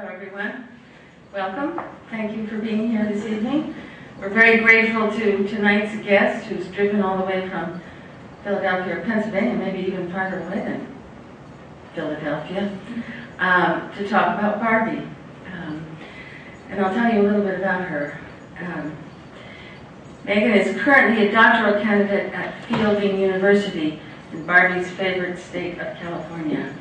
Hello everyone. Welcome. Thank you for being here this evening. We're very grateful to tonight's guest who's driven all the way from Philadelphia or Pennsylvania, maybe even farther away than Philadelphia, to talk about Barbie. And I'll tell you a little bit about her. Megan is currently a doctoral candidate at Fielding University in Barbie's favorite state of California.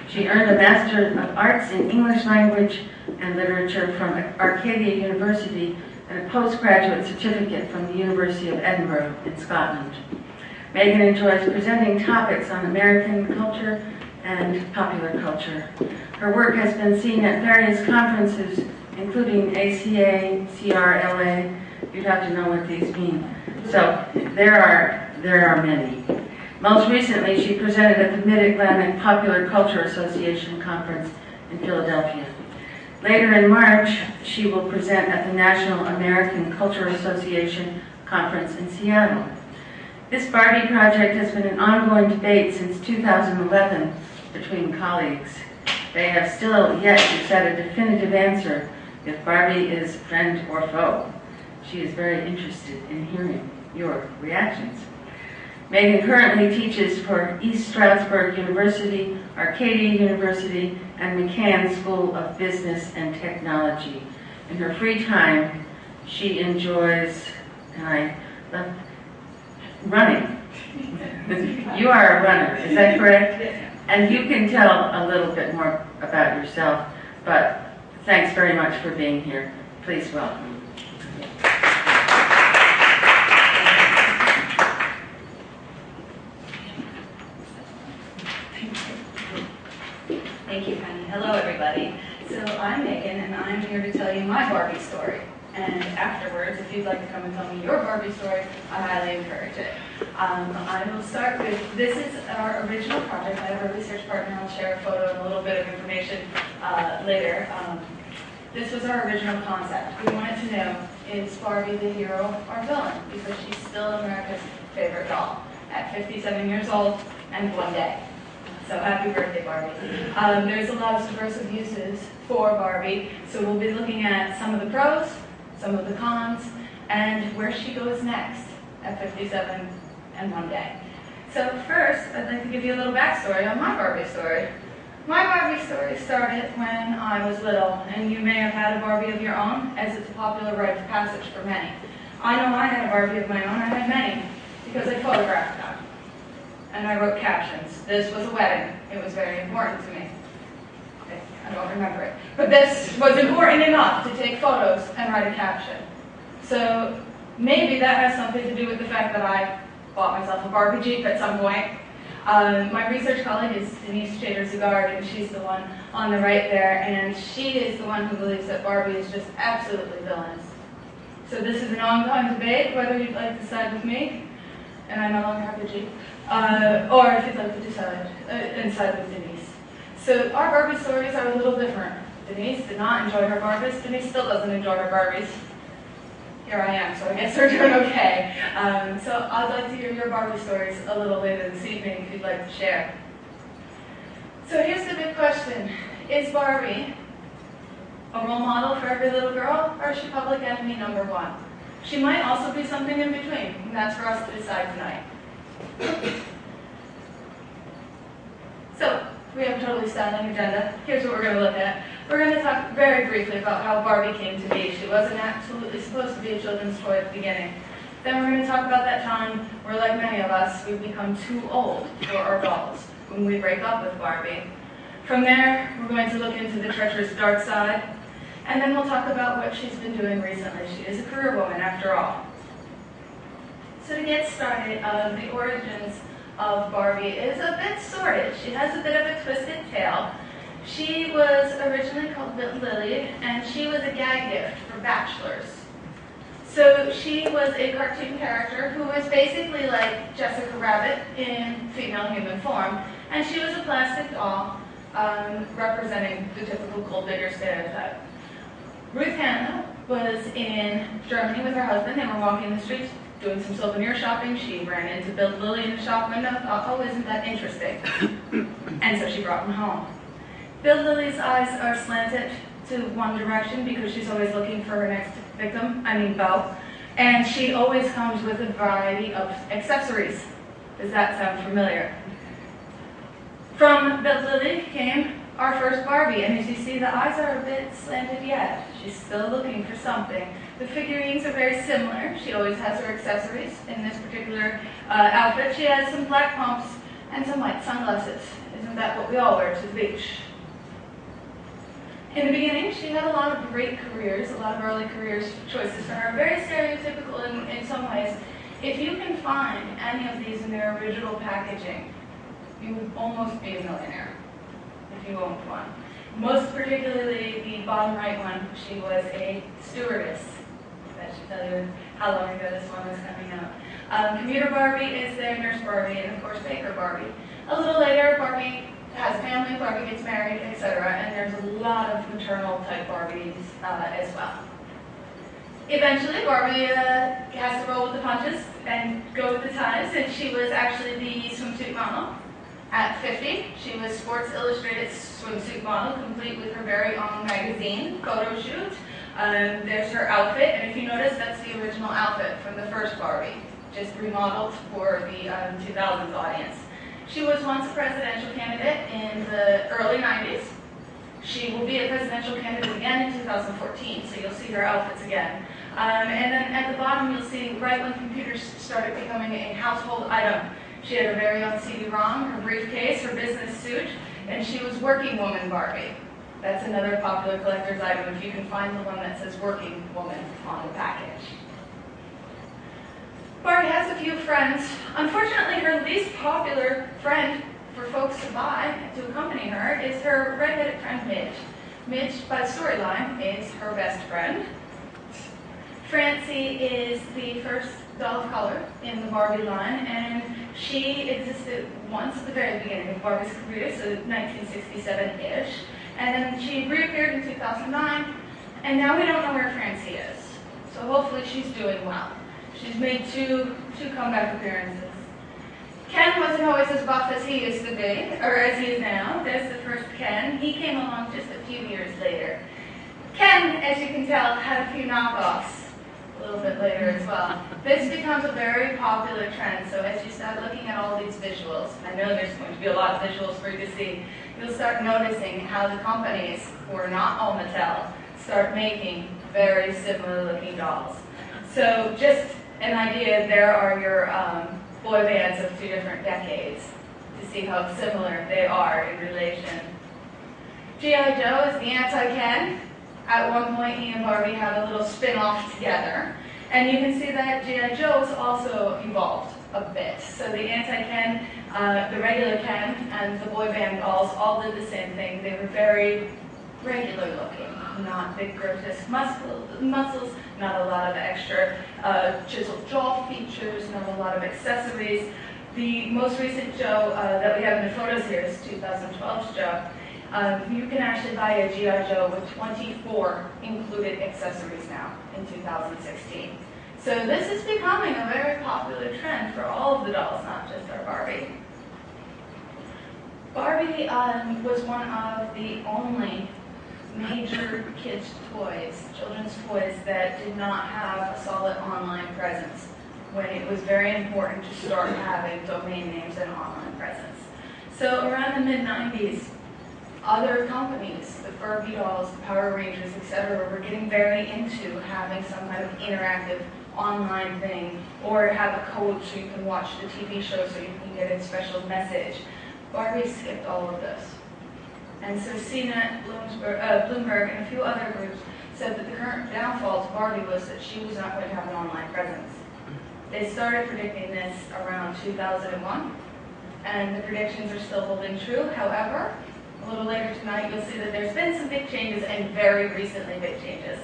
She earned a Master of Arts in English Language and Literature from Arcadia University and a postgraduate certificate from the University of Edinburgh in Scotland. Megan enjoys presenting topics on American culture and popular culture. Her work has been seen at various conferences, including ACA, CRLA. You'd have to know what these mean. So there are many. Most recently, she presented at the Mid-Atlantic Popular Culture Association Conference in Philadelphia. Later in March, she will present at the National American Culture Association Conference in Seattle. This Barbie project has been an ongoing debate since 2011 between colleagues. They have still yet to set a definitive answer if Barbie is friend or foe. She is very interested in hearing your reactions. Megan currently teaches for East Stroudsburg University, Arcadia University, and McCann School of Business and Technology. In her free time, she enjoys, running. You are a runner, is that correct? And you can tell a little bit more about yourself, but thanks very much for being here. Please welcome. Thank you, Penny. Hello, everybody. So I'm Megan, and I'm here to tell you my Barbie story. And afterwards, if you'd like to come and tell me your Barbie story, I highly encourage it. I will start with, this is our original project. I have a research partner. I'll share a photo and a little bit of information later. This was our original concept. We wanted to know, is Barbie the hero or villain? Because she's still America's favorite doll at 57 years old and one day. So happy birthday, Barbie. There's a lot of subversive uses for Barbie, so we'll be looking at some of the pros, some of the cons, and where she goes next at 57 and one day. So first, I'd like to give you a little backstory on my Barbie story. My Barbie story started when I was little, and you may have had a Barbie of your own, as it's a popular rite of passage for many. I know I had a Barbie of my own. I had many, because I photographed them. And I wrote captions. This was a wedding. It was very important to me. Okay, I don't remember it. But this was important enough to take photos and write a caption. So maybe that has something to do with the fact that I bought myself a Barbie Jeep at some point. My research colleague is Denise Chater-Zugard, and she's the one on the right there. And she is the one who believes that Barbie is just absolutely villainous. So this is an ongoing debate, whether you'd like to side with me, and I no longer have the Jeep, or if you'd like to decide and side with Denise. So our Barbie stories are a little different. Denise did not enjoy her Barbies. Denise still doesn't enjoy her Barbies. Here I am, so I guess we're doing okay. So I'd like to hear your Barbie stories a little later this evening if you'd like to share. So here's the big question. Is Barbie a role model for every little girl, or is she public enemy number one? She might also be something in between, and that's for us to decide tonight. So, we have a totally styling agenda. Here's what we're going to look at. We're going to talk very briefly about how Barbie came to be. She wasn't absolutely supposed to be a children's toy at the beginning. Then we're going to talk about that time where, like many of us, we've become too old for our dolls when we break up with Barbie. From there, we're going to look into the treacherous dark side, and then we'll talk about what she's been doing recently. She is a career woman, after all. So to get started, the origins of Barbie is a bit sordid. She has a bit of a twisted tale. She was originally called Lily, and she was a gag gift for bachelors. So she was a cartoon character who was basically like Jessica Rabbit in female human form, and she was a plastic doll representing the typical gold digger stereotype. Ruth Hannah was in Germany with her husband. They were walking the streets doing some souvenir shopping. She ran into Bill Lilly in the shop window, thought, oh, isn't that interesting? And so she brought him home. Bill Lilly's eyes are slanted to one direction because she's always looking for her next beau. And she always comes with a variety of accessories. Does that sound familiar? From Build Lily came our first Barbie, and as you see, the eyes are a bit slanted yet. She's still looking for something. The figurines are very similar. She always has her accessories. In this particular outfit, she has some black pumps and some white sunglasses. Isn't that what we all wear to the beach? In the beginning, she had a lot of great careers, a lot of early careers choices for her, very stereotypical in some ways. If you can find any of these in their original packaging, you would almost be a millionaire if you owned one. Most particularly the bottom right one, she was a stewardess. That should tell you how long ago this one was coming out. Commuter Barbie is their nurse Barbie, and of course Baker Barbie. A little later, Barbie has a family, Barbie gets married, etc., and there's a lot of maternal type Barbies as well. Eventually, Barbie has to roll with the punches and go with the times, and she was actually the swimsuit model. At 50, she was Sports Illustrated's swimsuit model, complete with her very own magazine photo shoot. There's her outfit, and if you notice, that's the original outfit from the first Barbie, just remodeled for the 2000s audience. She was once a presidential candidate in the early 90s. She will be a presidential candidate again in 2014, so you'll see her outfits again. And then at the bottom, you'll see right when computers started becoming a household item. She had her very own CD-ROM, her briefcase, her business suit, and she was Working Woman Barbie. That's another popular collector's item if you can find the one that says Working Woman on the package. Barbie has a few friends. Unfortunately, her least popular friend for folks to buy, to accompany her, is her redheaded friend Midge. Midge, by storyline, is her best friend. Francie is the first doll of color in the Barbie line, and she existed once at the very beginning of Barbie's career, so 1967-ish, and then she reappeared in 2009, and now we don't know where Francie is. So hopefully she's doing well. She's made two comeback appearances. Ken wasn't always as buff as he used to be, or as he is now. There's the first Ken. He came along just a few years later. Ken, as you can tell, had a few knockoffs a little bit later as well. This becomes a very popular trend, so as you start looking at all these visuals, I know there's going to be a lot of visuals for you to see, you'll start noticing how the companies, who are not all Mattel, start making very similar looking dolls. So just an idea, there are your boy bands of two different decades to see how similar they are in relation. G.I. Joe is the anti-Ken. At one point, he and Barbie have a little spin-off together. And you can see that G.I. Joe has also evolved a bit. So the anti-Ken, the regular Ken, and the boy band dolls all did the same thing. They were very regular looking, not big grotesque muscles, not a lot of extra chiseled jaw features, not a lot of accessories. The most recent Joe that we have in the photos here is 2012's Joe. You can actually buy a G.I. Joe with 24 included accessories now in 2016. So this is becoming a very popular trend for all of the dolls, not just our Barbie. Barbie was one of the only major kids' toys, children's toys, that did not have a solid online presence when it was very important to start having domain names and online presence. So around the mid-90s, other companies, the Barbie dolls, the Power Rangers, etc., were getting very into having some kind of interactive online thing, or have a code so you can watch the TV show so you can get a special message. Barbie skipped all of this. And so CNET, Bloomberg, and a few other groups said that the current downfall to Barbie was that she was not going to have an online presence. They started predicting this around 2001, and the predictions are still holding true. However, a little later tonight, you'll see that there's been some big changes, and very recently big changes.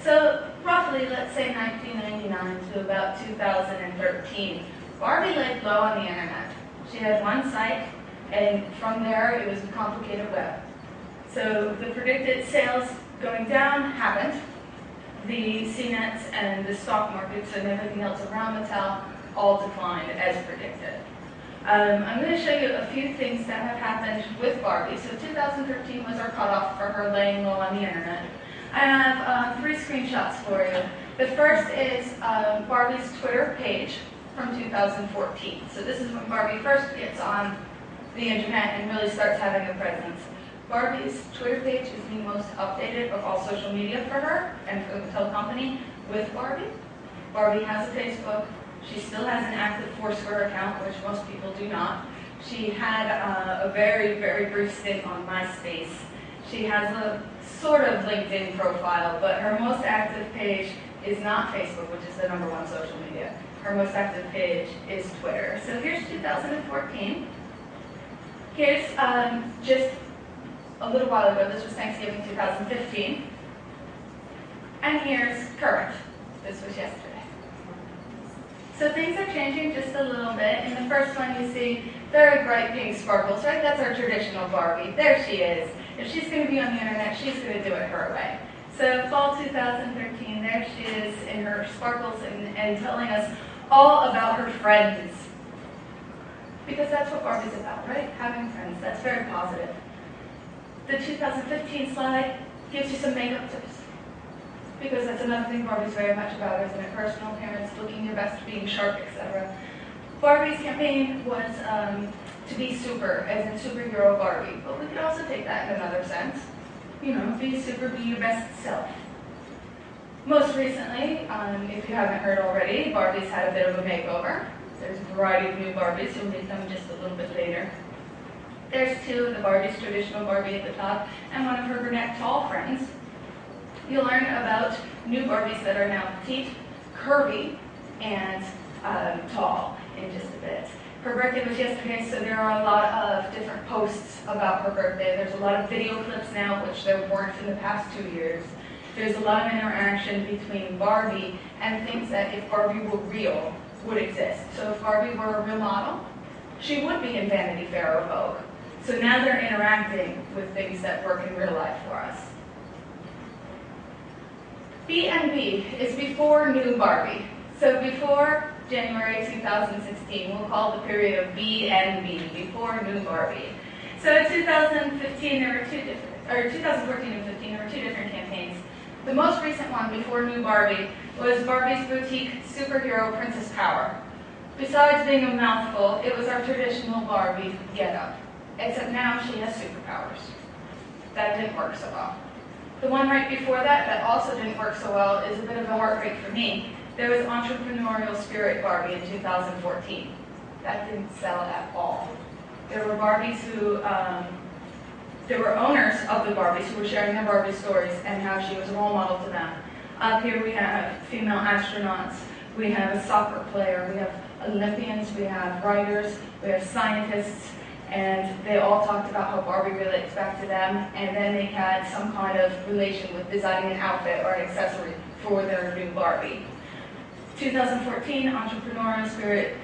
So roughly, let's say 1999 to about 2013, Barbie laid low on the internet. She had one site, and from there, it was a complicated web. So the predicted sales going down happened. The CNETs and the stock markets and everything else around Mattel all declined as predicted. I'm going to show you a few things that have happened with Barbie. So 2013 was our cutoff for her laying low on the internet. I have 3 screenshots for you. The first is Barbie's Twitter page from 2014. So this is when Barbie first gets on the internet and really starts having a presence. Barbie's Twitter page is the most updated of all social media for her and for the Mattel company with Barbie. Barbie has a Facebook. She still has an active Foursquare account, which most people do not. She had a very, very brief stint on MySpace. She has a sort of LinkedIn profile, but her most active page is not Facebook, which is the #1 social media. Her most active page is Twitter. So here's 2014. Here's just a little while ago. This was Thanksgiving 2015. And here's current. This was yesterday. So things are changing just a little bit. In the first one you see very bright pink sparkles, right? That's our traditional Barbie. There she is. If she's going to be on the internet, she's going to do it her way. So fall 2013, there she is in her sparkles and telling us all about her friends. Because that's what Barbie's about, right? Having friends. That's very positive. The 2015 slide gives you some makeup tips. Because that's another thing Barbie's very much about, isn't it? Personal appearance, looking your best, being sharp, etc. Barbie's campaign was to be super, as in superhero Barbie. But we could also take that in another sense. You know, be super, be your best self. Most recently, if you haven't heard already, Barbie's had a bit of a makeover. There's a variety of new Barbies, you'll meet them just a little bit later. There's 2 of the Barbies, traditional Barbie at the top, and one of her brunette tall friends. You'll learn about new Barbies that are now petite, curvy, and tall in just a bit. Her birthday was yesterday, so there are a lot of different posts about her birthday. There's a lot of video clips now, which there weren't in the past 2 years. There's a lot of interaction between Barbie and things that, if Barbie were real, would exist. So if Barbie were a real model, she would be in Vanity Fair or Vogue. So now they're interacting with things that work in real life for us. B&B is before new Barbie. So before January 2016, we'll call the period of B&B, before new Barbie. So in 2015, there were 2 different, or 2014 and 15, there were 2 different campaigns. The most recent one, before new Barbie, was Barbie's boutique superhero Princess Power. Besides being a mouthful, it was our traditional Barbie getup, except now she has superpowers. That didn't work so well. The one right before that also didn't work so well, is a bit of a heartbreak for me. There was Entrepreneurial Spirit Barbie in 2014. That didn't sell at all. There were Barbies who, there were owners of the Barbies who were sharing their Barbie stories and how she was a role model to them. Up here we have female astronauts, we have a soccer player, we have Olympians, we have writers, we have scientists, and they all talked about how Barbie relates back to them, and then they had some kind of relation with designing an outfit or an accessory for their new Barbie. 2014, Entrepreneurial Spirit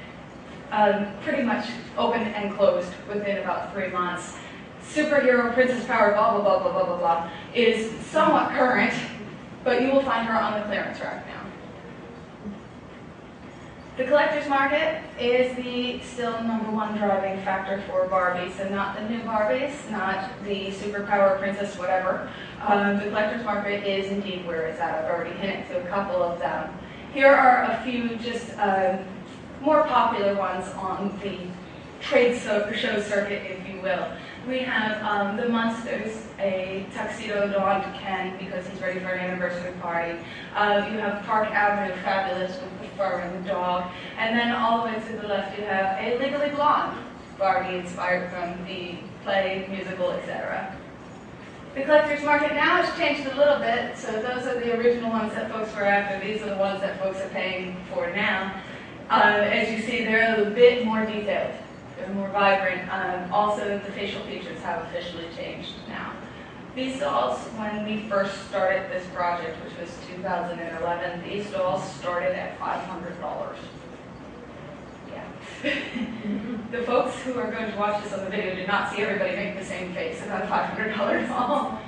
pretty much opened and closed within about 3 months. Superhero Princess Power, blah, blah, blah, blah, blah, blah, blah, is somewhat current, but you will find her on the clearance rack now. The collector's market is the still #1 driving factor for Barbie. So not the new Barbies, not the superpower princess, whatever. The collector's market is indeed where it's at. I've already hinted to a couple of them. Here are a few just more popular ones on the trade show circuit, if you will. We have the Munsters, a tuxedo donned Ken because he's ready for an anniversary party. You have Park Avenue, fabulous with the fur and the dog. And then all the way to the left you have a Legally Blonde, Barbie inspired from the play, musical, etc. The collector's market now has changed a little bit, so those are the original ones that folks were after. These are the ones that folks are paying for now. As you see, they're a bit more detailed. They're more vibrant. Also, the facial features have officially changed now. These dolls, when we first started this project, which was 2011, these dolls started at $500. Yeah. The folks who are going to watch this on the video did not see everybody make the same face about a $500 doll.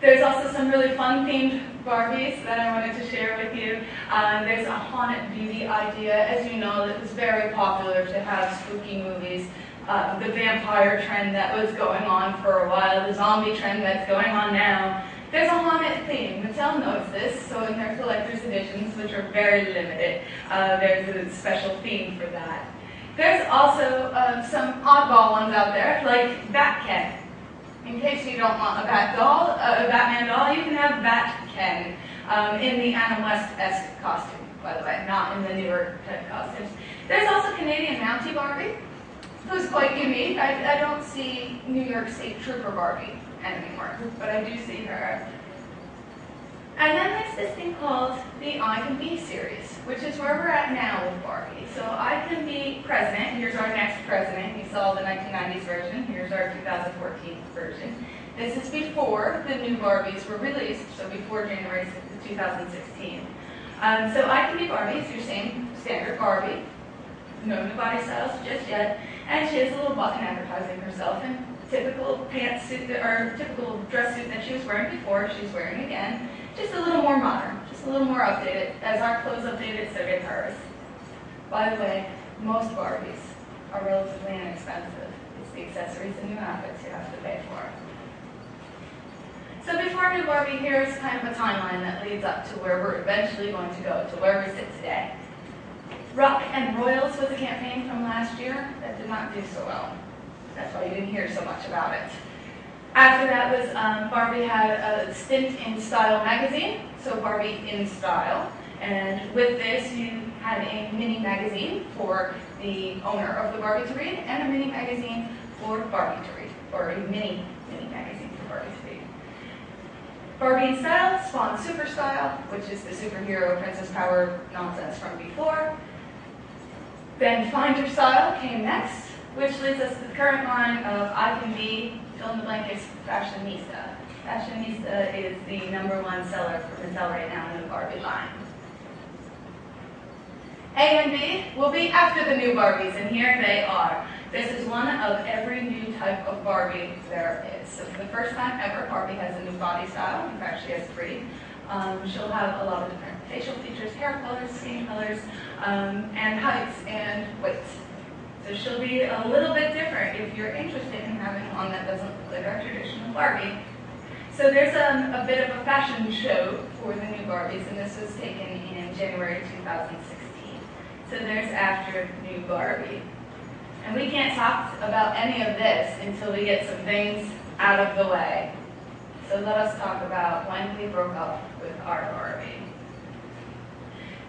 There's also some really fun themed Barbies that I wanted to share with you. There's a haunted beauty idea. As you know, it was very popular to have spooky movies. The vampire trend that was going on for a while, the zombie trend that's going on now. There's a haunted theme. Mattel knows this, so in their collector's editions, which are very limited, there's a special theme for that. There's also some oddball ones out there, like Bat-Ken. In case you don't want a Batman doll, you can have Bat-Ken in the Adam West-esque costume, by the way, not in the newer type costumes. There's also Canadian Mountie Barbie, who's quite unique. I don't see New York State Trooper Barbie anymore, but I do see her. And then there's this thing called the I Can Be series, which is where we're at now with Barbie. So I Can Be President. Here's our next president. You saw the 1990s version. Here's our 2014 version. This is before the new Barbies were released, so before January 2016. So I Can Be Barbie is your same standard Barbie. No new body styles just yet. And she has a little button advertising herself in typical pantsuit or typical dress suit that she was wearing before, she's wearing again. Just a little more modern, just a little more updated. As our clothes updated, so did hers. By the way, most Barbies are relatively inexpensive. It's the accessories and new outfits you have to pay for. So before New Barbie, here's kind of a timeline that leads up to where we're eventually going to go, to where we sit today. Rock and Royals was a campaign from last year that did not do so well. That's why you didn't hear so much about it. After that was Barbie had a stint in Style magazine, so Barbie in Style. And with this, you had a mini magazine for the owner of the Barbie to read, and a mini magazine for Barbie to read, or a mini magazine for Barbie to read. Barbie in Style spawned Super Style, which is the superhero Princess Power nonsense from before. Then Find Your Style came next, which leads us to the current line of I Can Be, fill in the blank, is Fashionista. Fashionista is the #1 seller for Mattel right now in the Barbie line. A and B will be after the new Barbies, and here they are. This is one of every new type of Barbie there is. So for the first time ever, Barbie has a new body style. In fact, she has 3. She'll have a lot of different facial features, hair colors, skin colors, and heights and weights. So she'll be a little bit different if you're interested in having one that doesn't look like our traditional Barbie. So there's a bit of a fashion show for the new Barbies, and this was taken in January 2016. So there's after new Barbie. And we can't talk about any of this until we get some things out of the way. So let us talk about when we broke up with our Barbie.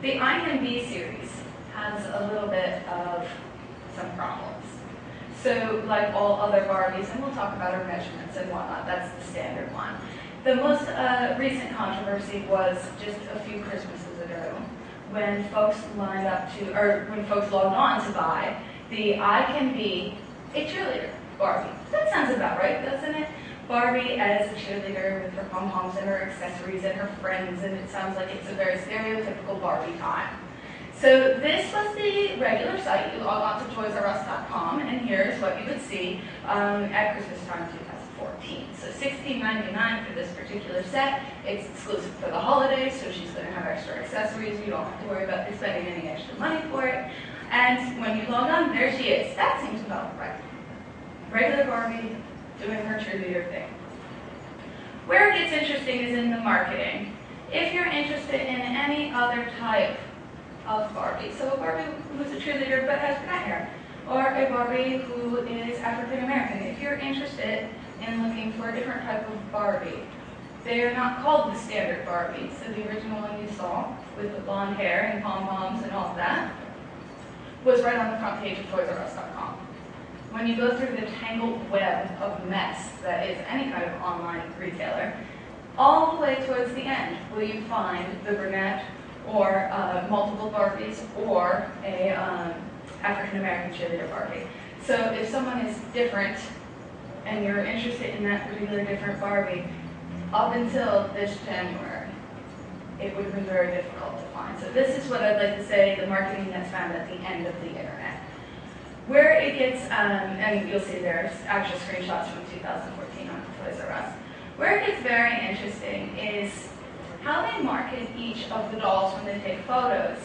The I Can Be series has a little bit of some problems. So like all other Barbies, and we'll talk about her measurements and whatnot, that's the standard one. The most recent controversy was just a few Christmases ago when folks when folks logged on to buy the I Can Be a Cheerleader Barbie. That sounds about right, doesn't it? Barbie as a cheerleader with her pom-poms and her accessories and her friends, and it sounds like it's a very stereotypical Barbie time. So this was the regular site. You log on to toysrus.com, and here's what you would see at Christmas time 2014. So $16.99 for this particular set. It's exclusive for the holidays, so she's going to have extra accessories. You don't have to worry about spending any extra money for it. And when you log on, there she is. That seems about right. Regular Barbie doing her cheerleader thing. Where it gets interesting is in the marketing. If you're interested in any other type of Barbie, so a Barbie who's a cheerleader but has black hair, or a Barbie who is African American, if you're interested in looking for a different type of Barbie, they are not called the standard Barbie. So the original one you saw with the blonde hair and pom-poms and all of that was right on the front page of toysrus.com. When you go through the tangled web of mess that is any kind of online retailer, all the way towards the end will you find the brunette or multiple Barbies or a African-American cheerleader Barbie. So if someone is different and you're interested in that particular different Barbie, up until this January, it would have been very difficult to find. So this is what I'd like to say, the marketing that's found at the end of the internet. Where it gets, and you'll see there's actual screenshots from 2014 on Toys R Us, Where it gets very interesting is how they market each of the dolls when they take photos.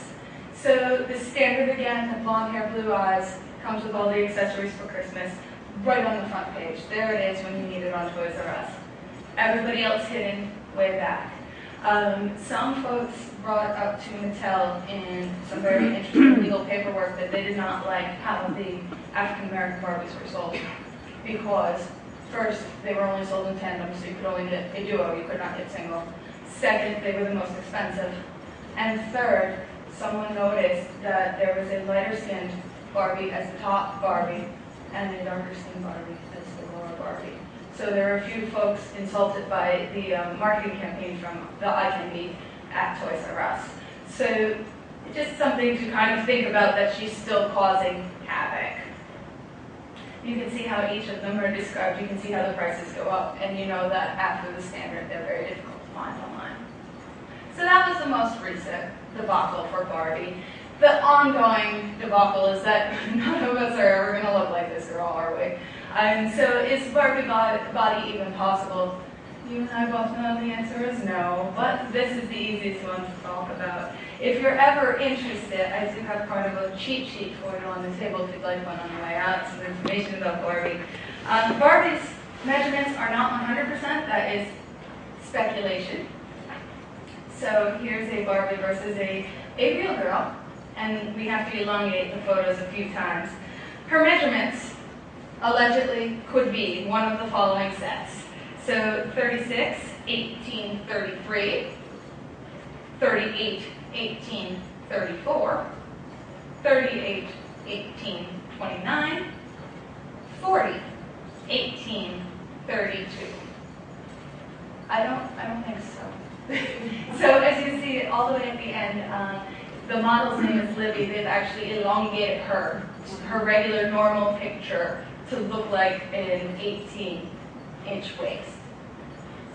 So the standard again, the blonde hair, blue eyes, comes with all the accessories for Christmas, right on the front page. There it is when you need it on Toys R Us. Everybody else hidden way back. Some folks brought up to Mattel in some very interesting legal paperwork that they did not like how the African American Barbies were sold. Because first, they were only sold in tandem, so you could only get a duo, you could not get single. Second, they were the most expensive. And third, someone noticed that there was a lighter-skinned Barbie as the top Barbie, and a darker-skinned Barbie as the lower Barbie. So there were a few folks insulted by the marketing campaign from the Eye Candy at Toys R Us. So just something to kind of think about, that she's still causing havoc. You can see how each of them are described. You can see how the prices go up, and you know that after the standard, they're very difficult to find online. So that was the most recent debacle for Barbie. The ongoing debacle is that none of us are ever going to look like this girl, are we? And so is Barbie body even possible? You and I both know the answer is no, but this is the easiest one to talk about. If you're ever interested, I do have part of a cheat sheet for you on the table if you'd like one on the way out, some information about Barbie. Barbie's measurements are not 100%, that is speculation. So here's a Barbie versus a real girl, and we have to elongate the photos a few times. Her measurements allegedly could be one of the following sets. So 36, 18, 33, 38, 18, 34, 38, 18, 29, 40, 18, 32. I don't think so. So as you see all the way at the end, the model's name is Libby. They've actually elongated her regular normal picture to look like an 18-inch waist.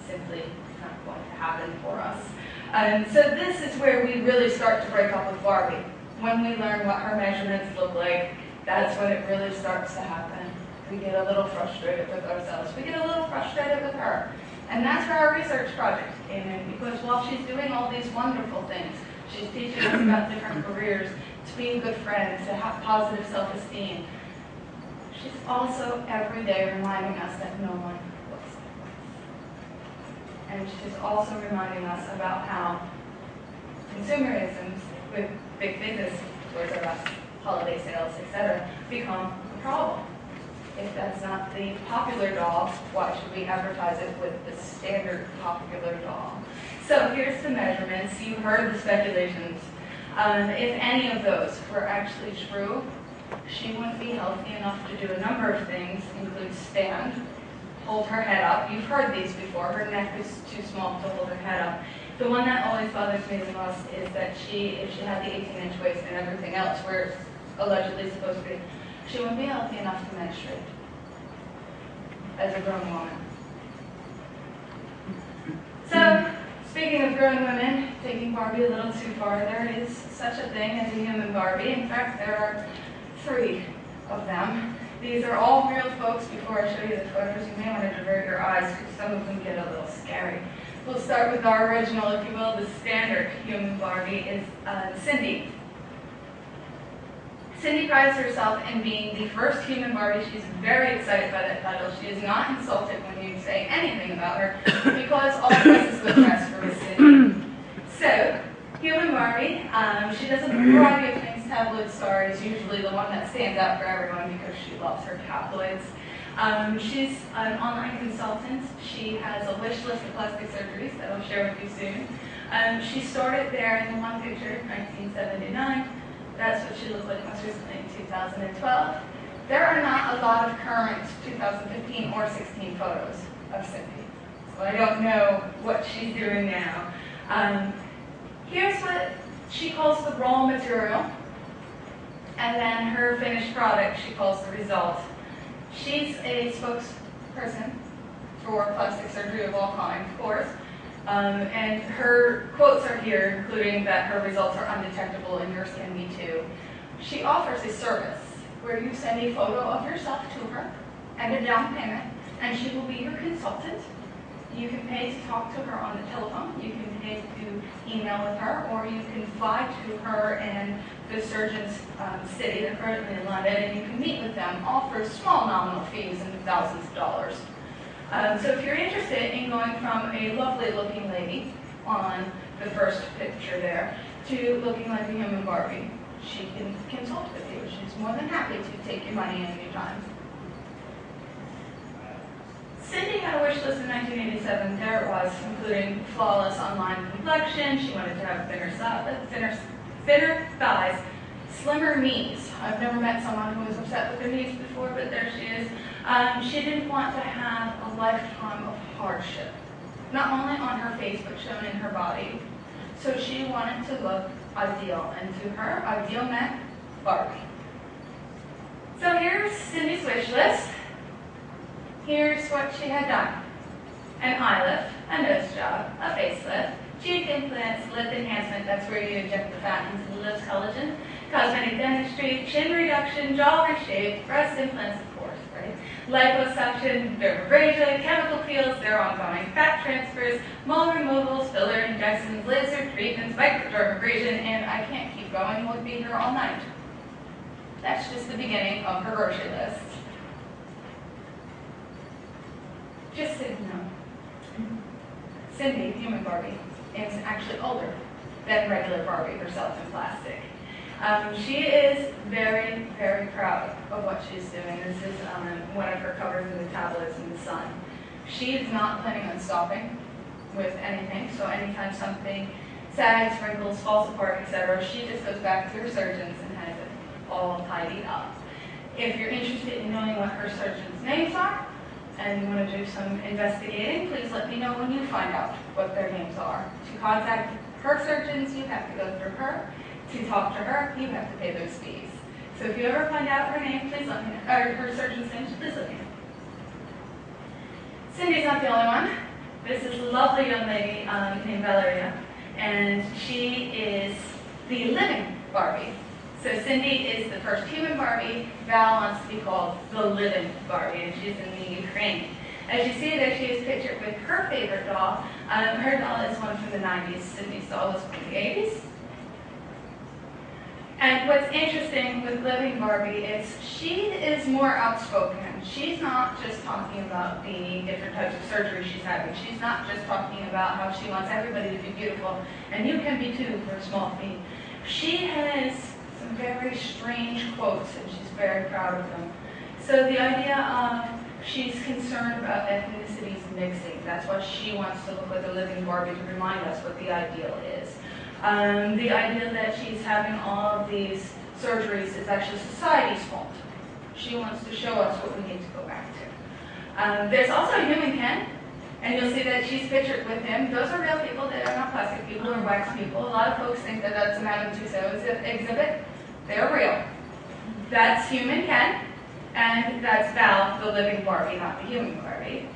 Simply not going to happen for us. So this is where we really start to break up with Barbie. When we learn what her measurements look like, that's when it really starts to happen. We get a little frustrated with ourselves. We get a little frustrated with her. And that's where our research project came in, because while she's doing all these wonderful things, she's teaching us about different careers, to being good friends, to have positive self-esteem, she's also every day reminding us that no one looks like us. And she's also reminding us about how consumerism with big business, Toys R Us, holiday sales, etc., become a problem. If that's not the popular doll, why should we advertise it with the standard popular doll? So here's the measurements. You heard the speculations. If any of those were actually true, she wouldn't be healthy enough to do a number of things, include stand, hold her head up. You've heard these before. Her neck is too small to hold her head up. The one that always bothers me the most is that if she had the 18-inch waist and everything else where it's allegedly supposed to be, she wouldn't be healthy enough to menstruate as a grown woman. So, speaking of grown women, taking Barbie a little too far, there is such a thing as a human Barbie. In fact, there are 3 of them. These are all real folks. Before I show you the photos, you may want to divert your eyes because some of them get a little scary. We'll start with our original, if you will. The standard human Barbie is Cindy. Cindy prides herself in being the first human Barbie. She's very excited by that title. She is not insulted when you say anything about her because all dress is good dress for Miss Cindy. So, human Barbie, she does a variety of things. Tabloid star is usually the one that stands out for everyone because she loves her tabloids. She's an online consultant. She has a wish list of plastic surgeries that I'll share with you soon. She started there in the one picture, 1979. That's what she looked like most recently in 2012. There are not a lot of current 2015 or 16 photos of Cindy, so I don't know what she's doing now. Here's what she calls the raw material, and then her finished product she calls the result. She's a spokesperson for plastic surgery of all kinds, of course. And her quotes are here, including that her results are undetectable and yours can be too. She offers a service where you send a photo of yourself to her and a down payment, and she will be your consultant. You can pay to talk to her on the telephone, you can pay to email with her, or you can fly to her in the surgeon's city. They're currently in London, and you can meet with them, all for small nominal fees in thousands of dollars. So if you're interested in going from a lovely looking lady on the first picture there to looking like a human Barbie, she can consult with you. She's more than happy to take your money and your time. Cindy had a wish list in 1987. There it was, including flawless online complexion. She wanted to have thinner thighs, slimmer knees. I've never met someone who was upset with their knees before, but there she is. She didn't want to have a lifetime of hardship, not only on her face, but shown in her body. So she wanted to look ideal, and to her, ideal meant Barbie. So here's Cindy's wish list. Here's what she had done: an eye lift, a nose job, a facelift, cheek implants, lip enhancement, that's where you inject the fat into the lips, collagen, cosmetic dentistry, chin reduction, jaw reshape, breast implants, of course, right? Liposuction, dermabrasion, chemical peels, they're ongoing, fat transfers, mole removals, filler injections, laser treatments, microdermabrasion, and I can't keep going, we'll be here all night. That's just the beginning of her grocery list. Just so you know, Cindy, human Barbie, is actually older than regular Barbie herself in plastic. She is very, very proud of what she's doing. This is one of her covers in the tablets in the Sun. She's not planning on stopping with anything, so anytime something sags, wrinkles, falls apart, etc., she just goes back to her surgeons and has it all tidied up. If you're interested in knowing what her surgeons' names are, and you want to do some investigating, please let me know when you find out what their names are. To contact her surgeons, you have to go through her. To talk to her, you have to pay those fees. So if you ever find out her name, please let me know, or her surgeon's name, please let me know. Cindy's not the only one. This is a lovely young lady named Valeria, and she is the living Barbie. So Cindy is the first human Barbie. Val wants to be called the living Barbie, and she's in the Ukraine. As you see there, she is pictured with her favorite doll. Her doll is one from the 90s. Cindy's doll was from the 80s. And what's interesting with living Barbie is she is more outspoken. She's not just talking about the different types of surgery she's having. She's not just talking about how she wants everybody to be beautiful, and you can be too for a small fee. She has some very strange quotes, and she's very proud of them. So the idea of she's concerned about ethnicities mixing. That's why she wants to look like a living Barbie to remind us what the ideal is. The idea that she's having all of these surgeries is actually society's fault. She wants to show us what we need to go back to. There's also a human Ken, and you'll see that she's pictured with him. Those are real people. They are not plastic people or wax people. A lot of folks think that that's a Madame Tussauds exhibit. They're real. That's human Ken, and that's Val, the living Barbie, not the human Barbie.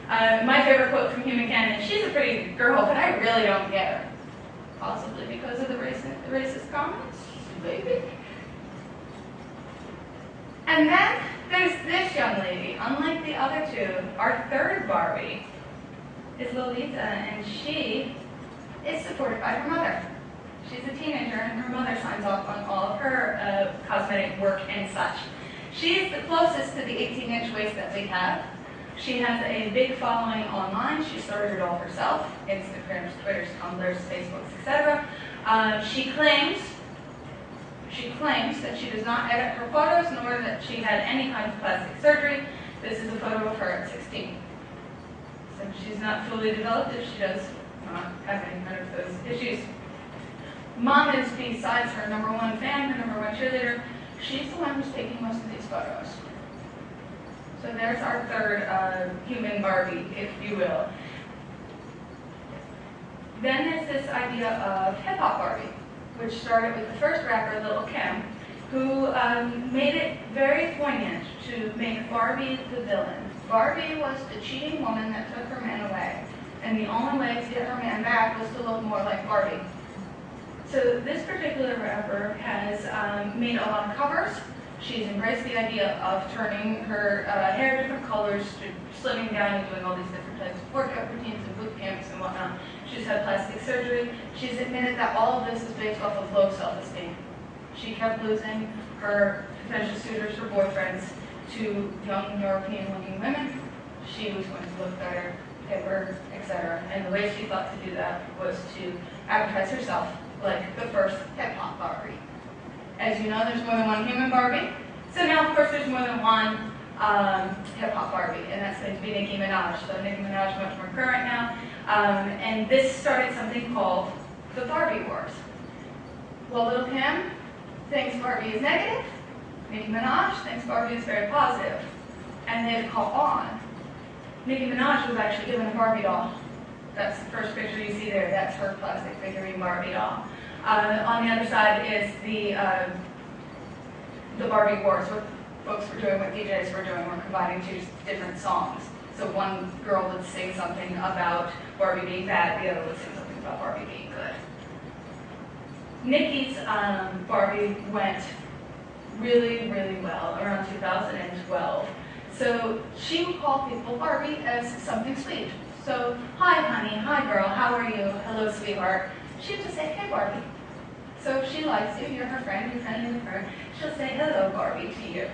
My favorite quote from human Ken is, "She's a pretty girl, but I really don't get her." Possibly because of the racist comments, maybe. And then there's this young lady. Unlike the other two, our third Barbie is Lolita, and she is supported by her mother. She's a teenager, and her mother signs off on all of her cosmetic work and such. She's the closest to the 18-inch waist that we have. She has a big following online. She started it all herself: Instagrams, Twitters, Tumblrs, Facebooks, etc. She claims that she does not edit her photos, nor that she had any kind of plastic surgery. This is a photo of her at 16. So she's not fully developed if she does not have any kind of those issues. Mom is, besides her #1 fan, her #1 cheerleader, she's the one who's taking most of these photos. So there's our third human Barbie, if you will. Then there's this idea of hip-hop Barbie, which started with the first rapper, Lil' Kim, who made it very poignant to make Barbie the villain. Barbie was the cheating woman that took her man away, and the only way to get her man back was to look more like Barbie. So this particular rapper has made a lot of covers. She's embraced the idea of turning her hair different colors, slimming down and doing all these different types of workout routines and boot camps and whatnot. She's had plastic surgery. She's admitted that all of this is based off of low self-esteem. She kept losing her potential suitors, her boyfriends, to young European-looking women. She was going to look better, hipper, etc. And the way she thought to do that was to advertise herself like the first hip-hop Barbie. As you know, there's more than one human Barbie. So now, of course, there's more than one hip-hop Barbie, and that's going to be Nicki Minaj. So Nicki Minaj is much more current now. And this started something called the Barbie Wars. Well, Lil Kim thinks Barbie is negative. Nicki Minaj thinks Barbie is very positive. And they've caught on. Nicki Minaj was actually given a Barbie doll. That's the first picture you see there. That's her plastic figurine Barbie doll. On the other side is the Barbie Wars. What folks were doing, what DJs were doing, were combining two different songs. So one girl would sing something about Barbie being bad, the other would sing something about Barbie being good. Nicki's Barbie went really, really well around 2012. So she would call people Barbie as something sweet. So, hi honey, hi girl, how are you? Hello sweetheart. She would just say, hey Barbie. So if she likes you, you're her friend, you're friendly with her, she'll say hello Barbie to you.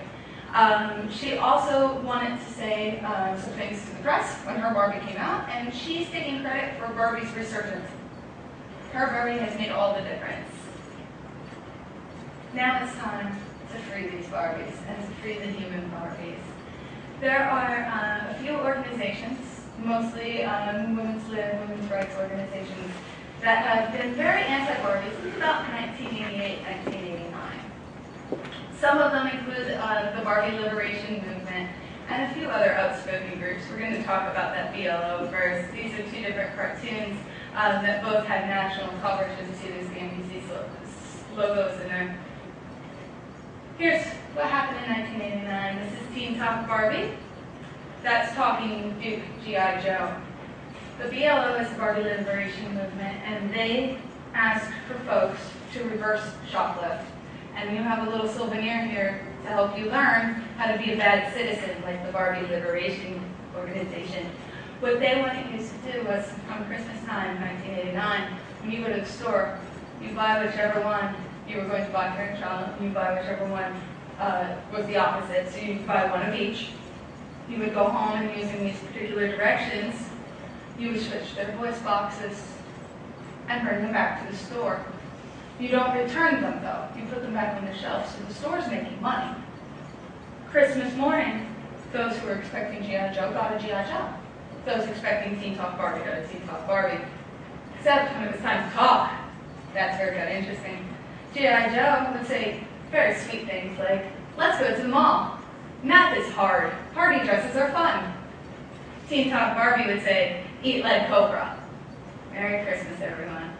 She also wanted to say some things to the press when her Barbie came out, and she's taking credit for Barbie's resurgence. Her Barbie has made all the difference. Now it's time to free these Barbies and to free the human Barbies. There are a few organizations, mostly women's lib, women's rights organizations, that have been very anti-Barbie since about 1988, 1989. Some of them include the Barbie Liberation Movement and a few other outspoken groups. We're going to talk about that BLO first. These are two different cartoons that both had national coverage. As you see, there's the NBC logos in there. Here's what happened in 1989. This is Teen Talk Barbie. That's Talking Duke G.I. Joe. The BLO is the Barbie Liberation Movement, and they asked for folks to reverse shoplift. And you have a little souvenir here to help you learn how to be a bad citizen, like the Barbie Liberation Organization. What they wanted you to do was, on Christmas time, 1989, when you go to the store, you buy whichever one you were going to buy for your child, and you buy whichever one was the opposite, so you buy one of each. You would go home, and using these particular directions, you would switch their voice boxes and bring them back to the store. You don't return them, though. You put them back on the shelf, so the store's making money. Christmas morning, those who were expecting G.I. Joe got a G.I. Joe. Those expecting Teen Talk Barbie got a Teen Talk Barbie. Except when it was time to talk, that's where it got interesting. G.I. Joe would say very sweet things like, let's go to the mall. Math is hard. Party dresses are fun. Teen Talk Barbie would say, eat lead cobra. Merry Christmas, everyone.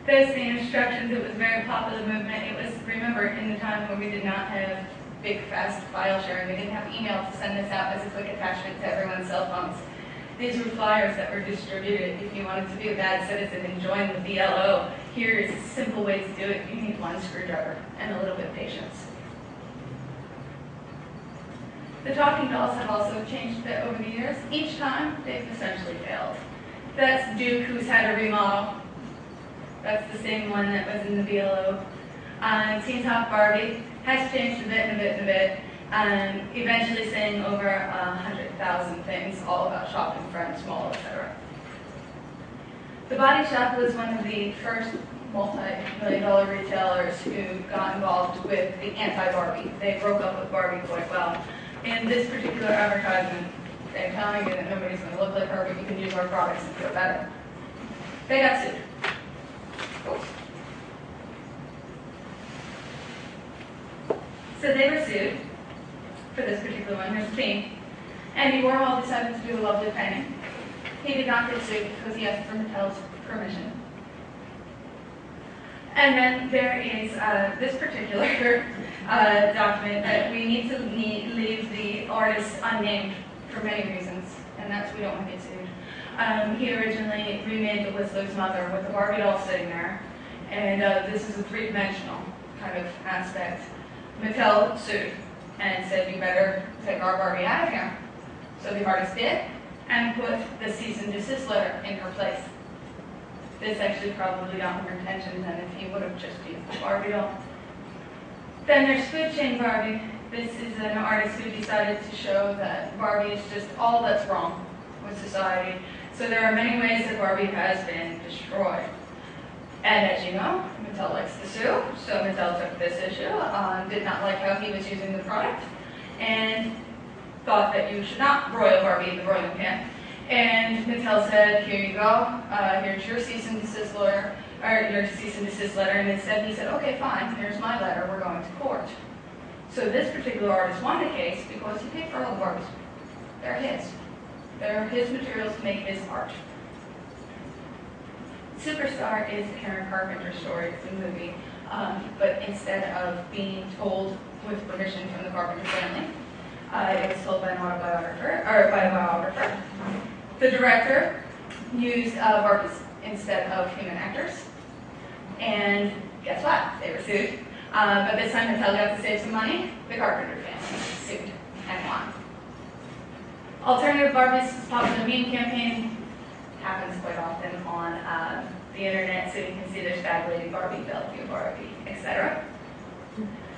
There's the instructions. It was a very popular movement. It was, remember, in the time when we did not have big, fast file sharing. We didn't have email to send this out as a quick attachment to everyone's cell phones. These were flyers that were distributed. If you wanted to be a bad citizen and join the BLO, here's a simple way to do it. You need one screwdriver and a little bit of patience. The talking dolls have also changed a bit over the years. Each time, they've essentially failed. That's Duke, who's had a remodel. That's the same one that was in the BLO. Teen Talk Barbie has changed a bit and a bit and a bit. Eventually saying over 100,000 things, all about shopping, friends, mall, etc. The Body Shop was one of the first multi-million-dollar retailers who got involved with the anti-Barbie. They broke up with Barbie quite well. In this particular advertisement, they're telling you that nobody's going to look like her, but you can use our products and feel better. They got sued. So they were sued for this particular one. Here's the theme. Andy Warhol decided to do a lovely painting. He did not get sued because he asked for Mattel's permission. And then there is this particular document that we need to leave the artist unnamed for many reasons, and that's we don't want to get sued. He originally remade The Whistler's Mother with the Barbie doll sitting there, and this is a three-dimensional kind of aspect. Mattel sued and said, you better take our Barbie out of here. So the artist did, and put the cease and desist letter in her place. This actually probably got more attention than if he would have just used the Barbie doll. Then there's Food Chain Barbie. This is an artist who decided to show that Barbie is just all that's wrong with society. So there are many ways that Barbie has been destroyed. And as you know, Mattel likes to sue, so Mattel took this issue, did not like how he was using the product, and thought that you should not broil Barbie in the broiling pan. And Mattel said, here you go, here's your cease and desist lawyer, or your cease and desist letter, and instead he said, okay, fine, here's my letter, we're going to court. So this particular artist won the case because he paid for all the Barbies. They're his. They're his materials to make his art. Superstar is the Karen Carpenter story. It's a movie, but instead of being told with permission from the Carpenter family, it was told by an autobiographer, or by a biographer. The director used Barbies instead of human actors, and guess what? They were sued. But this time Mattel got to save some money. The Carpenter family sued and won. Alternative Barbies popular meme campaign happens quite often on the internet, so you can see there's Bag Lady Barbie, Bellevue Barbie, etc.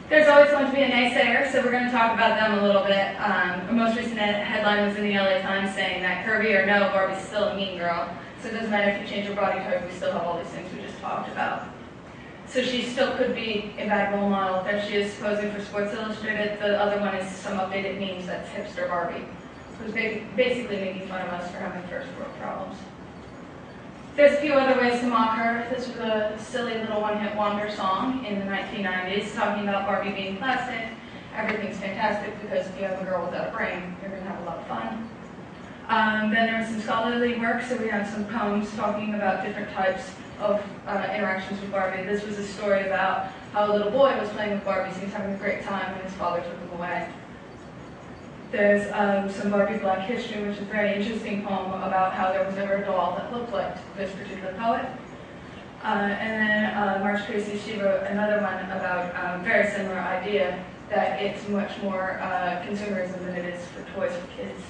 There's always going to be a naysayer, so we're going to talk about them a little bit. The most recent headline was in the LA Times saying that Kirby or no, Barbie's still a mean girl. So it doesn't matter if you change your body type, we still have all these things we just talked about. So she still could be a bad role model. There she is posing for Sports Illustrated. The other one is some updated memes, that's hipster Barbie, who's basically making fun of us for having first world problems. There's a few other ways to mock her. This was a silly little one-hit wonder song in the 1990s talking about Barbie being plastic. Everything's fantastic because if you have a girl without a brain, you're going to have a lot of fun. Then there was some scholarly work, so we have some poems talking about different types of interactions with Barbie. This was a story about how a little boy was playing with Barbies. He was having a great time when his father took them away. There's some Barbie Black History, which is a very interesting poem about how there was never a doll that looked like this particular poet. And then Marge Tracy, she wrote another one about a very similar idea, that it's much more consumerism than it is for toys for kids.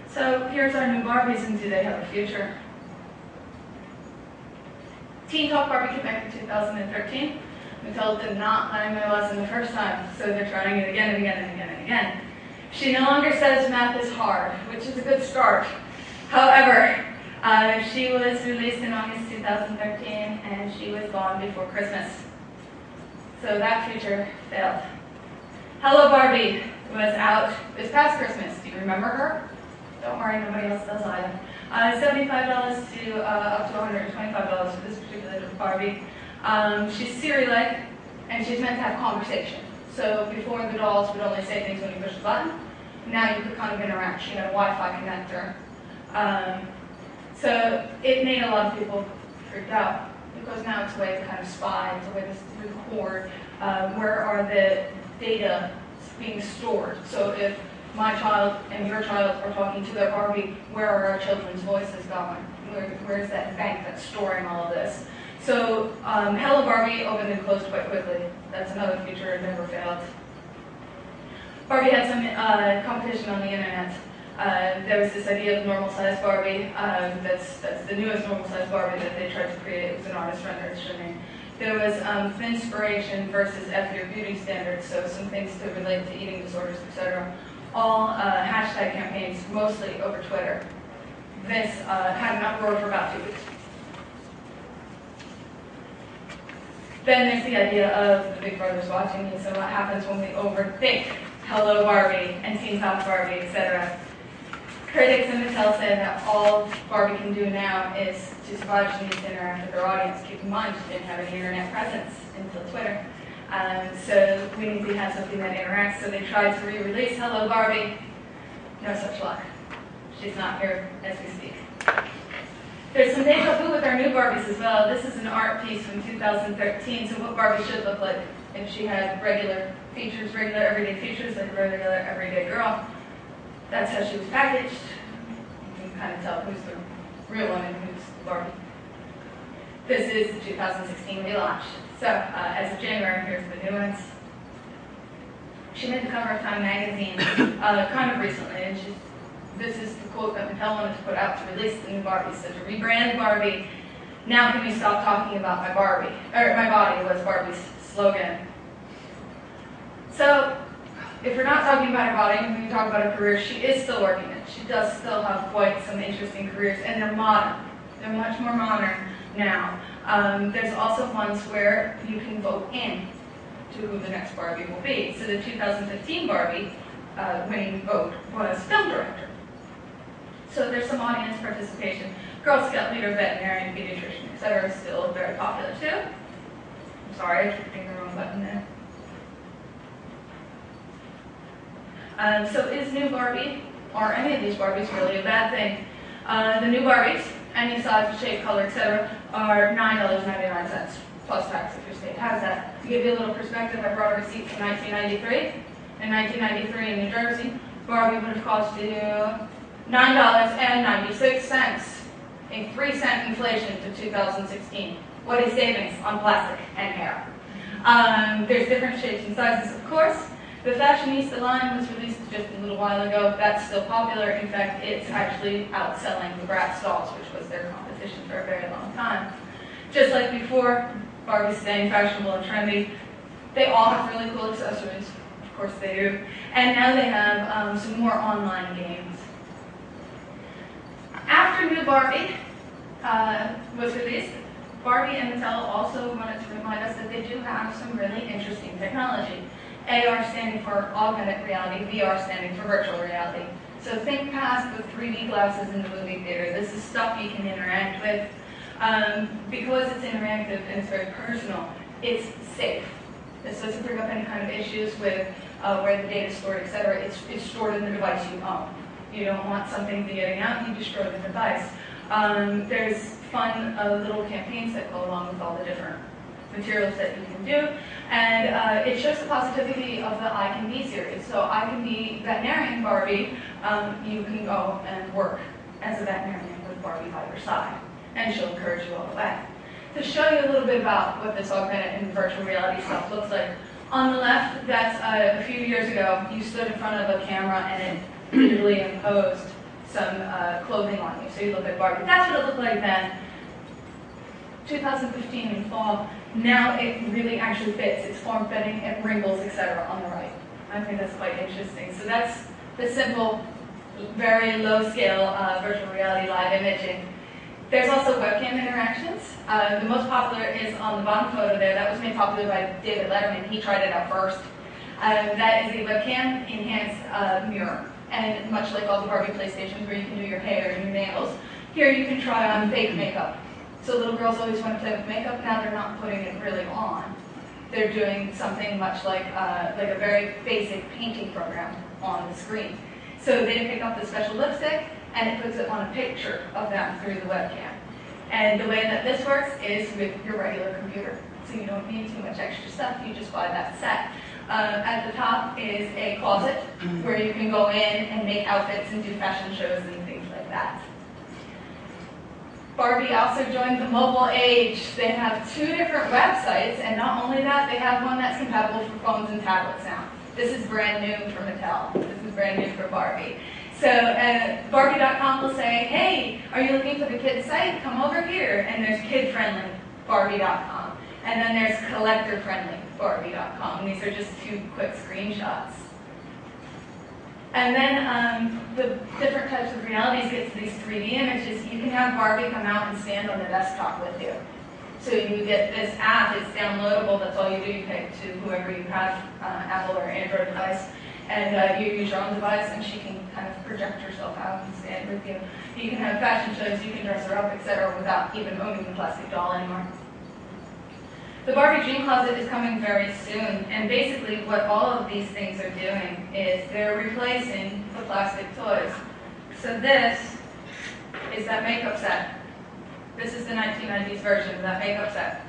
So here's our new Barbies, and do they have a future? Teen Talk Barbie came back in 2013. Mattel did not learn their lesson the first time, so they're trying it again and again and again and again. She no longer says math is hard, which is a good start. However, she was released in August 2013, and she was gone before Christmas. So that feature failed. Hello Barbie was out this past Christmas. Do you remember her? Don't worry, nobody else does either. $75 to up to $125 for this particular Barbie. She's Siri-like, and she's meant to have conversation. So before, the dolls would only say things when you push the button. Now you could kind of interact. She had a Wi-Fi connector. So it made a lot of people freaked out, because now it's a way to kind of spy, it's a way to record where are the data being stored. So if my child and your child are talking to their Barbie, where are our children's voices going? Where's that bank that's storing all of this? So Hello Barbie opened and closed quite quickly. That's another feature that never failed. Barbie had some competition on the internet. There was this idea of normal-sized Barbie. That's the newest normal-sized Barbie that they tried to create. It was an artist-rendered shimming. There was Finspiration versus F Your Beauty Standards, so some things to relate to eating disorders, etc. All hashtag campaigns, mostly over Twitter. This had an uproar for about 2 weeks. Then there's the idea of the Big Brother's watching me, so what happens when we overthink Hello Barbie and Teen Talk Barbie, etc. Critics and Mattel say that all Barbie can do now is to survive, she needs to interact with her audience. Keep in mind, she didn't have any internet presence until Twitter. So we need to have something that interacts. So they tried to re-release Hello Barbie. No such luck. She's not here as we speak. There's some deja vu with our new Barbies as well. This is an art piece from 2013, so what Barbie should look like if she had regular features, regular everyday features, like a regular everyday girl. That's how she was packaged. You can kind of tell who's the real one and who's the Barbie. This is the 2016 relaunch. So as of January, here's the new ones. She made the cover of Time magazine kind of recently, and this is the quote that Mattel wanted to put out to release the new Barbie. So to rebrand Barbie, now can we stop talking about my Barbie, or my body was Barbie's slogan. So if we're not talking about her body, when we talk about her career, she is still working it. She does still have quite some interesting careers, and they're modern. They're much more modern now. There's also ones where you can vote in to who the next Barbie will be. So the 2015 Barbie winning vote was film director. So there's some audience participation. Girl Scout leader, veterinarian, pediatrician, etc. is still very popular too. I'm sorry, I keep hitting the wrong button there. So is new Barbie, or any of these Barbies, really a bad thing? The new Barbies, any size, shape, color, etc., are $9.99 plus tax if your state has that. To give you a little perspective, I brought a receipt from 1993. In 1993 in New Jersey, Barbie would have cost you $9.96, a 3-cent inflation to 2016. What a savings on plastic and hair. There's different shapes and sizes, of course. The Fashionista line was released just a little while ago. That's still popular. In fact, it's actually outselling the Bratz dolls, which was their competition for a very long time. Just like before, Barbie's staying fashionable and trendy. They all have really cool accessories. Of course they do. And now they have some more online games. After New Barbie was released, Barbie and Mattel also wanted to remind us that they do have some really interesting technology. AR standing for augmented reality, VR standing for virtual reality. So think past the 3D glasses in the movie theater. This is stuff you can interact with. Because it's interactive and it's very personal, it's safe. This doesn't bring up any kind of issues with where the data is stored, etc. It's stored in the device you own. You don't want something getting out, you destroy the device. There's fun little campaigns that go along with all the different materials that you can do. And it shows the positivity of the I Can Be series. So I Can Be veterinarian Barbie, you can go and work as a veterinarian with Barbie by your side. And she'll encourage you all the way. To show you a little bit about what this augmented and virtual reality stuff looks like, on the left, that's a few years ago, you stood in front of a camera and it digitally imposed some clothing on you. So you look at Barbie. That's what it looked like then. 2015 in fall, now it really actually fits. It's form-fitting, it wrinkles, etc. on the right. I think that's quite interesting. So that's the simple, very low-scale virtual reality live imaging. There's also webcam interactions. The most popular is on the bottom photo there. That was made popular by David Letterman. He tried it out first. That is a webcam-enhanced mirror. And much like all the Barbie PlayStations where you can do your hair and your nails, here you can try on fake makeup. So little girls always want to play with makeup. Now they're not putting it really on. They're doing something much like a very basic painting program on the screen. So they pick up the special lipstick and it puts it on a picture of them through the webcam. And the way that this works is with your regular computer. So you don't need too much extra stuff, you just buy that set. At the top is a closet where you can go in and make outfits and do fashion shows and things like that. Barbie also joined the mobile age. They have 2 different websites, and not only that, they have one that's compatible for phones and tablets now. This is brand new for Mattel. This is brand new for Barbie. So Barbie.com will say, hey, are you looking for the kids site? Come over here. And there's kid-friendly Barbie.com. And then there's collector-friendly Barbie.com. And these are just 2 quick screenshots. And then the different types of realities get to these 3D images. You can have Barbie come out and stand on the desktop with you. So you get this app, it's downloadable, that's all you do. You pay to whoever you have, Apple or Android device, and you use your own device and she can kind of project herself out and stand with you. You can have fashion shows, you can dress her up, etc. without even owning the plastic doll anymore. The Barbie Dream Closet is coming very soon, and basically what all of these things are doing is they're replacing the plastic toys. So this is that makeup set. This is the 1990s version of that makeup set.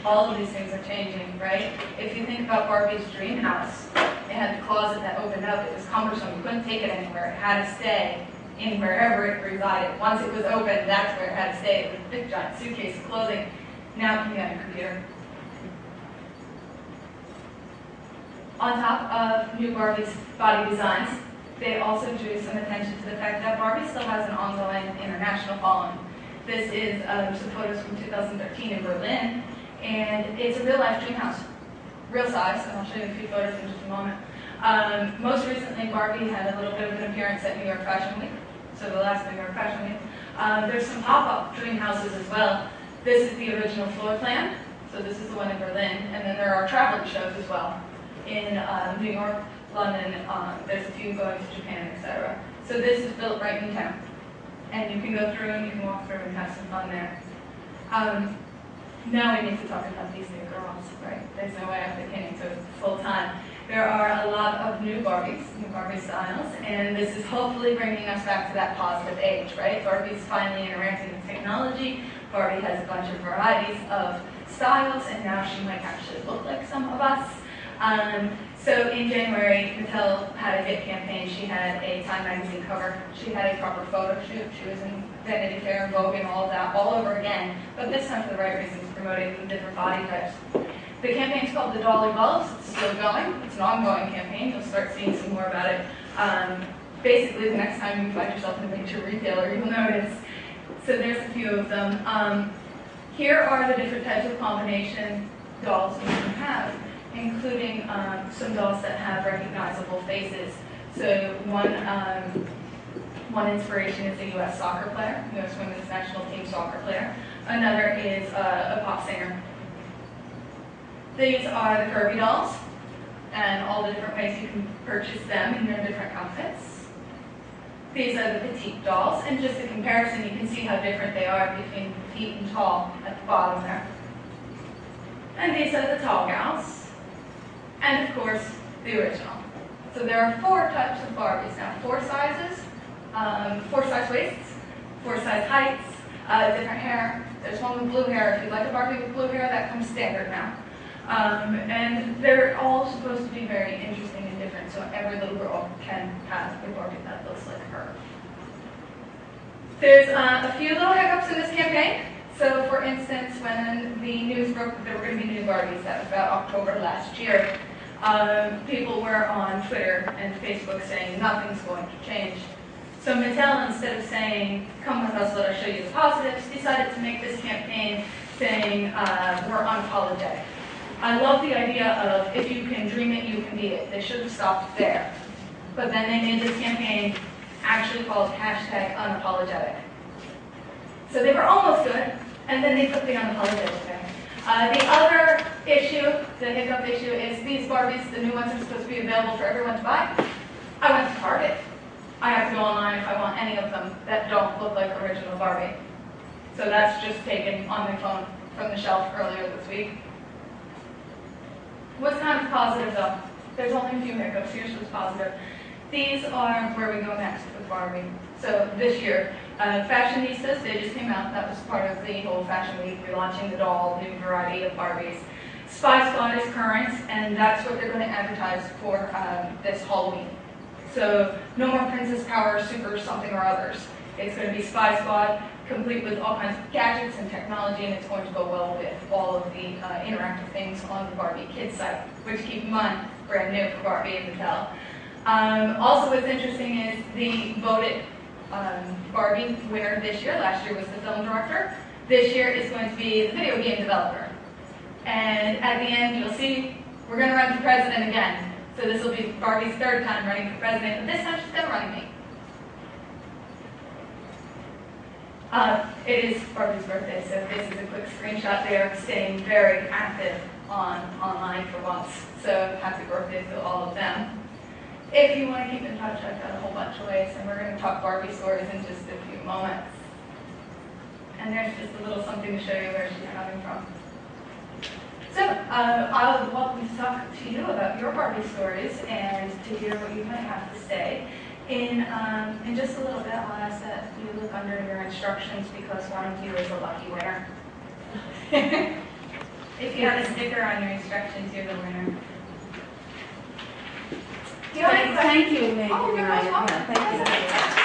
All of these things are changing, right? If you think about Barbie's dream house, it had the closet that opened up. It was cumbersome. You couldn't take it anywhere. It had to stay in wherever it resided. Once it was open, that's where it had to stay. It was a big giant suitcase of clothing. Now it can be on your computer. On top of new Barbie's body designs, they also drew some attention to the fact that Barbie still has an ongoing international following. This is some photos from 2013 in Berlin, and it's a real-life dream house, real size, and I'll show you a few photos in just a moment. Most recently, Barbie had a little bit of an appearance at New York Fashion Week, so the last New York Fashion Week. There's some pop-up dream houses as well. This is the original floor plan, so this is the one in Berlin, and then there are traveling shows as well in New York, London, there's a few going to Japan, etc. So this is built right in town. And you can go through and you can walk through and have some fun there. Now we need to talk about these new girls, right? There's no way I'm getting into it full time. There are a lot of new Barbie styles, and this is hopefully bringing us back to that positive age, right? Barbie's finally interacting with technology. Barbie has a bunch of varieties of styles, and now she might actually look like some of us. So in January, Mattel had a hit campaign. She had a Time magazine cover. She had a proper photo shoot. She was in Vanity Fair and Vogue and all of that all over again, but this time for the right reasons, promoting different body types. The campaign's called the Dolly Loves. It's still going. It's an ongoing campaign. You'll start seeing some more about it. Basically, the next time you find yourself in a major retailer, you'll notice. So there's a few of them. Here are the different types of combination dolls you can have, including some dolls that have recognizable faces. So one inspiration is a U.S. soccer player, U.S. women's national team soccer player. Another is a pop singer. These are the Kirby dolls, and all the different ways you can purchase them in their different outfits. These are the petite dolls, and just a comparison, you can see how different they are between petite and tall at the bottom there. And these are the tall gals. And of course, the original. So there are 4 types of Barbies now, 4 sizes, 4 size waists, 4 size heights, different hair. There's one with blue hair. If you'd like a Barbie with blue hair, that comes standard now. And they're all supposed to be very interesting and different, so every little girl can have a Barbie that looks like her. There's a few little hiccups in this campaign. So for instance, when the news broke that there were going to be new Barbies, that was about October last year, people were on Twitter and Facebook saying nothing's going to change. So Mattel, instead of saying, come with us, let us show you the positives, decided to make this campaign saying, we're unapologetic. I love the idea of, if you can dream it, you can be it. They should have stopped there. But then they made this campaign actually called #unapologetic. So they were almost good, and then they put the unapologetic there. The other issue, the hiccup issue, is these Barbies, the new ones are supposed to be available for everyone to buy. I went to Target. I have to go online if I want any of them that don't look like original Barbie. So that's just taken on my phone from the shelf earlier this week. What's kind of positive though? There's only a few hiccups. Here's what's positive. These are where we go next with Barbie. So this year, Fashionistas, they just came out. That was part of the whole Fashion Week, relaunching the doll, new variety of Barbies. Spy Squad is current, and that's what they're going to advertise for this Halloween. So no more Princess Power, Super something or others. It's going to be Spy Squad, complete with all kinds of gadgets and technology, and it's going to go well with all of the interactive things on the Barbie Kids site, which, keep in mind, brand new for Barbie and Mattel. Also, what's interesting is the voted Barbie winner this year. Last year was the film director. This year is going to be the video game developer. And at the end, you'll see we're going to run for president again. So this will be Barbie's 3rd time running for president, but this time she's going to run me. It is Barbie's birthday, so this is a quick screenshot. They are staying very active online for once. So happy birthday to all of them. If you want to keep in touch, I've got a whole bunch of ways, and we're going to talk Barbie stories in just a few moments. And there's just a little something to show you where she's coming from. So I would welcome to talk to you about your Barbie stories and to hear what you might have to say. In just a little bit, I'll ask that you look under your instructions because one of you is a lucky winner. If you have a sticker on your instructions, you're the winner. Do you have any questions? Thank you, Megan. Oh, you're most welcome. Thank you.